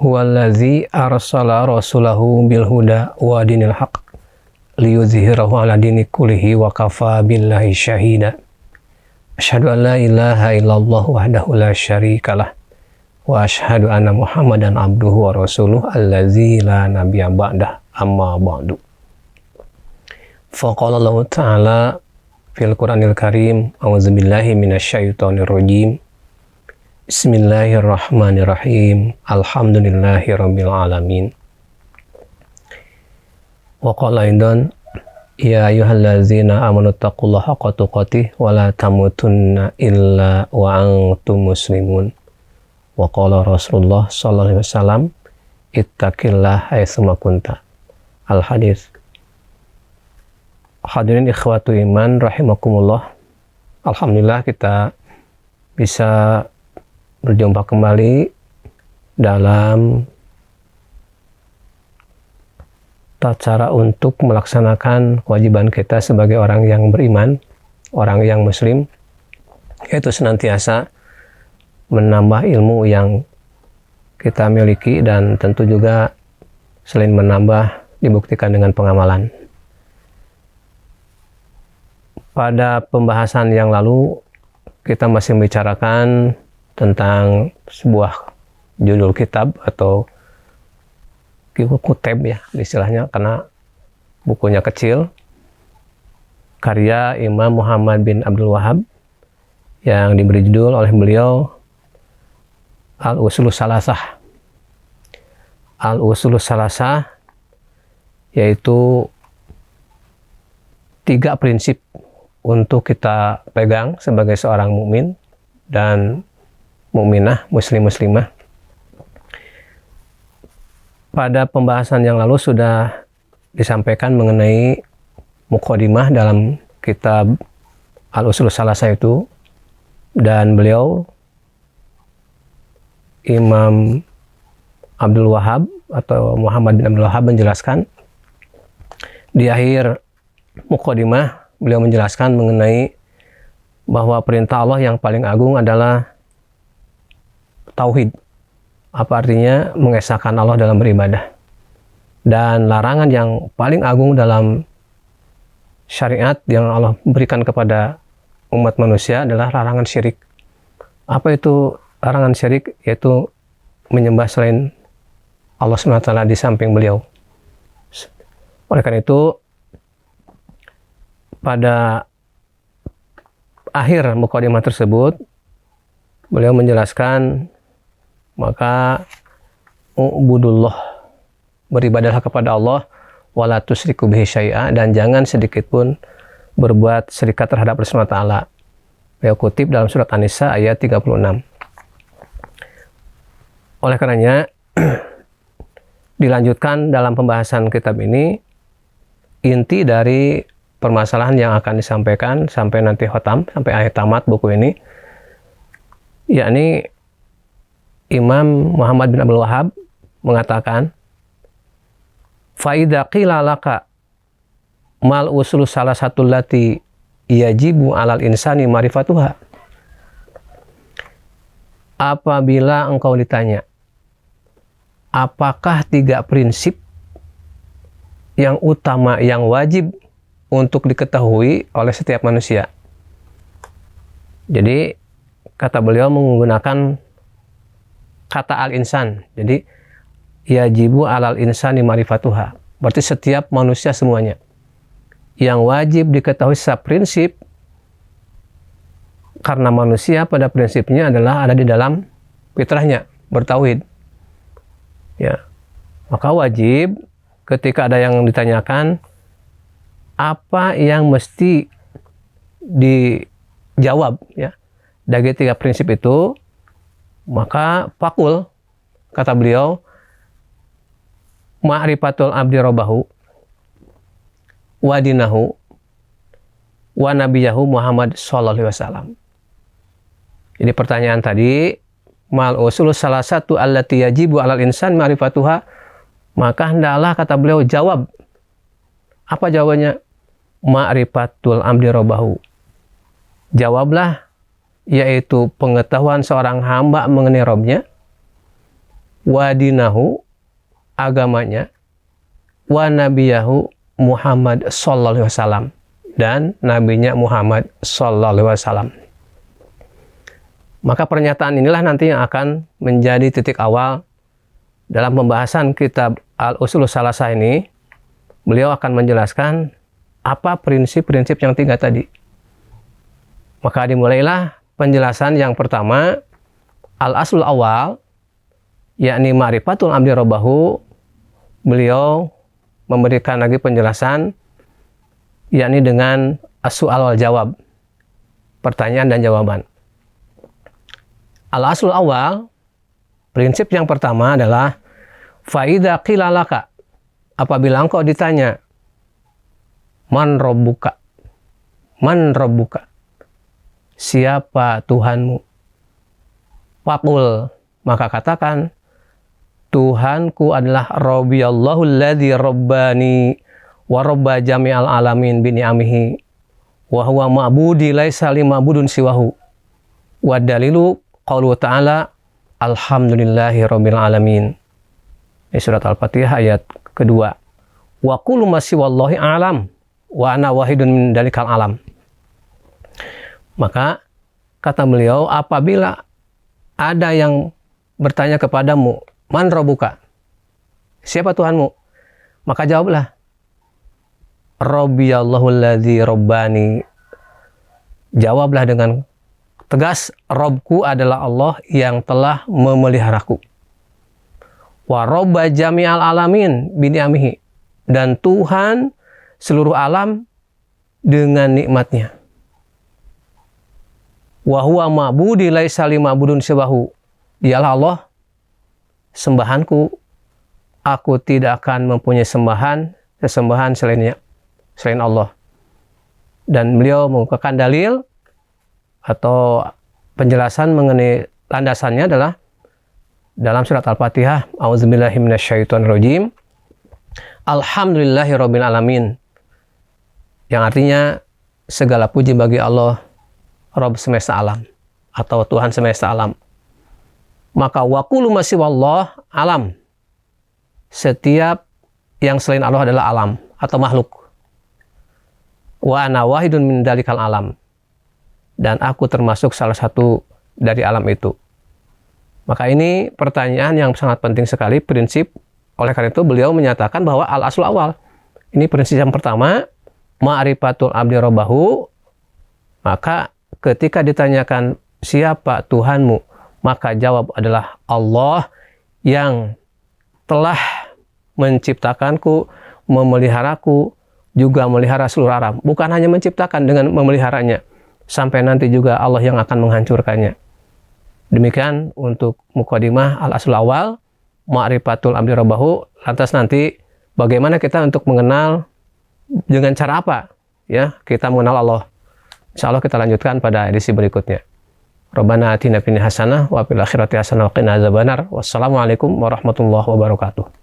Huwallazi arsala rasulahu bil huda wa dinil haq liyudhhirahu ala dini kullihi wa kafa billahi syahida. Asyhadu an la ilaha illallah wahdahu la syarikalah wa asyhadu anna Muhammadan abduhu wa rasuluh allazi la nabiyya ba'dah, amma ba'du. Faqala Allah Ta'ala fil Qur'anil Karim, a'udzubillahi minasyaitonir rajim. Bismillahirrahmanirrahim. Alhamdulillahirabbil alamin. Wa qala aidan, ya ayyuhallazina amanu taqullaha haqqa tuqatih wa la tamutunna illa wa antum muslimun. Wa qala Rasulullah sallallahu alaihi wasallam, ittaqillah haitsu ma kunta. Al hadis. Hadirin ikhwatu iman rahimakumullah. Alhamdulillah kita bisa berjumpa kembali dalam cara untuk melaksanakan kewajiban kita sebagai orang yang beriman, orang yang muslim, yaitu senantiasa menambah ilmu yang kita miliki dan tentu juga selain menambah dibuktikan dengan pengamalan. Pada pembahasan yang lalu kita masih membicarakan tentang sebuah judul kitab atau kuteb ya istilahnya, karena bukunya kecil, karya Imam Muhammad bin Abdul Wahhab yang diberi judul oleh beliau Al-Usulus Salasah. Al-Usulus Salasah yaitu 3 prinsip untuk kita pegang sebagai seorang mukmin dan mukminah, muslim-muslimah. Pada pembahasan yang lalu sudah disampaikan mengenai muqaddimah dalam kitab Al-Usulus Salasah itu, dan beliau Imam Abdul Wahhab atau Muhammad bin Abdul Wahhab menjelaskan di akhir muqaddimah, beliau menjelaskan mengenai bahwa perintah Allah yang paling agung adalah tauhid. Apa artinya? Mengesahkan Allah dalam beribadah. Dan larangan yang paling agung dalam syariat yang Allah berikan kepada umat manusia adalah larangan syirik. Apa itu larangan syirik? Yaitu menyembah selain Allah SWT di samping beliau. Oleh karena itu, pada akhir muqaddimah tersebut, beliau menjelaskan, maka ubudullah, beribadahlah kepada Allah, wala tusyriku bihi syai'a, dan jangan sedikit pun berbuat syirikat terhadap Allah Subhanahu wa taala. Beliau kutip dalam surat An-Nisa ayat 36. Oleh karenanya dilanjutkan dalam pembahasan kitab ini, inti dari permasalahan yang akan disampaikan sampai nanti khotam, sampai akhir tamat buku ini, yakni Imam Muhammad bin Abdul Wahhab mengatakan, faida qila laka mal usul salah satu lati yajibu alal insani marifatuha. Apabila engkau ditanya, apakah 3 prinsip yang utama yang wajib untuk diketahui oleh setiap manusia? Jadi kata beliau menggunakan kata al-insan. Jadi yajibu alal insani marifatuha. Berarti setiap manusia semuanya yang wajib diketahui secara prinsip, karena manusia pada prinsipnya adalah ada di dalam fitrahnya bertauhid. Ya. Maka wajib ketika ada yang ditanyakan apa yang mesti dijawab ya dari 3 prinsip itu, maka fakul, kata beliau, ma'rifatul abdi robbahu wa dinahu wa nabiyahu Muhammad sallallahu alaihi wasallam. Jadi pertanyaan tadi, mal usulus salah satu allati yajibu alal insan ma'rifatuha, maka hendaklah, kata beliau, jawab. Apa jawabannya? Ma'rifatul abdi robbahu. Jawablah, yaitu pengetahuan seorang hamba mengenai Robnya, wa dinahu, agamanya, wa nabiyahu Muhammad sallallahu alaihi wasallam, dan nabinya Muhammad sallallahu alaihi wasallam. Maka pernyataan inilah nanti yang akan menjadi titik awal dalam pembahasan kitab Al-Usul Salasah ini. Beliau akan menjelaskan apa prinsip-prinsip yang 3 tadi. Maka dimulailah penjelasan yang pertama, al-aslul awal, yakni ma'rifatul abdi rabbahu. Beliau memberikan lagi penjelasan, yakni dengan as-su'al wal jawab, pertanyaan dan jawaban. Al-aslul awal, prinsip yang pertama adalah faida qila laka, apabila engkau ditanya man rabbuka, siapa Tuhanmu, faqul, maka katakan Tuhanku adalah Rabbiyallahu alladzi rabbani wa rabba jami'al alamin bi ni'amihi wa huwa ma'budi laisa li ma'budun siwahu wa dalilu qaulu ta'ala alhamdulillahi rabbil alamin. Ini surat Al-Fatihah ayat kedua. Wa kullu ma siwallahi alam wa ana wahidun min dalikal alam. Maka kata beliau, apabila ada yang bertanya kepadamu, man rabbuka, siapa Tuhanmu? Maka jawablah, Rabbiyallahu alladzi rabbani. Jawablah dengan tegas, Robku adalah Allah yang telah memeliharaku. Wa robba jami'al alamin bini'amihi, dan Tuhan seluruh alam dengan nikmatnya. Wa huwa ma'budi laisa li ma'budun siwahu. Dialah Allah sembahanku, aku tidak akan mempunyai sesembahan selain Allah. Dan beliau mengungkapkan dalil atau penjelasan mengenai landasannya adalah dalam surat Al-Fatihah, a'udzubillahi minasyaitonirrajim, alhamdulillahirabbil alamin, yang artinya segala puji bagi Allah, Rabb semesta alam atau Tuhan semesta alam. Maka wa kullu ma siwallah alam, setiap yang selain Allah adalah alam atau makhluk. Wa ana wahidun min dalikal alam, dan aku termasuk salah satu dari alam itu. Maka ini pertanyaan yang sangat penting sekali, prinsip. Oleh karena itu beliau menyatakan bahwa al-aslul awal, ini prinsip yang pertama, ma'rifatul abdi rabbahu. Maka ketika ditanyakan siapa Tuhanmu, maka jawab adalah Allah yang telah menciptakanku, memeliharaku, juga melihara seluruh alam. Bukan hanya menciptakan dengan memeliharanya, sampai nanti juga Allah yang akan menghancurkannya. Demikian untuk mukadimah al-aslul awal, ma'rifatul abdi rabbahu. Lantas nanti bagaimana kita untuk mengenal, dengan cara apa ya kita mengenal Allah. Insya Allah kita lanjutkan pada edisi berikutnya. Rabbana atina fid dunya hasanah wa fil akhirati hasanah wa qina adzabannar. Wassalamualaikum warahmatullahi wabarakatuh.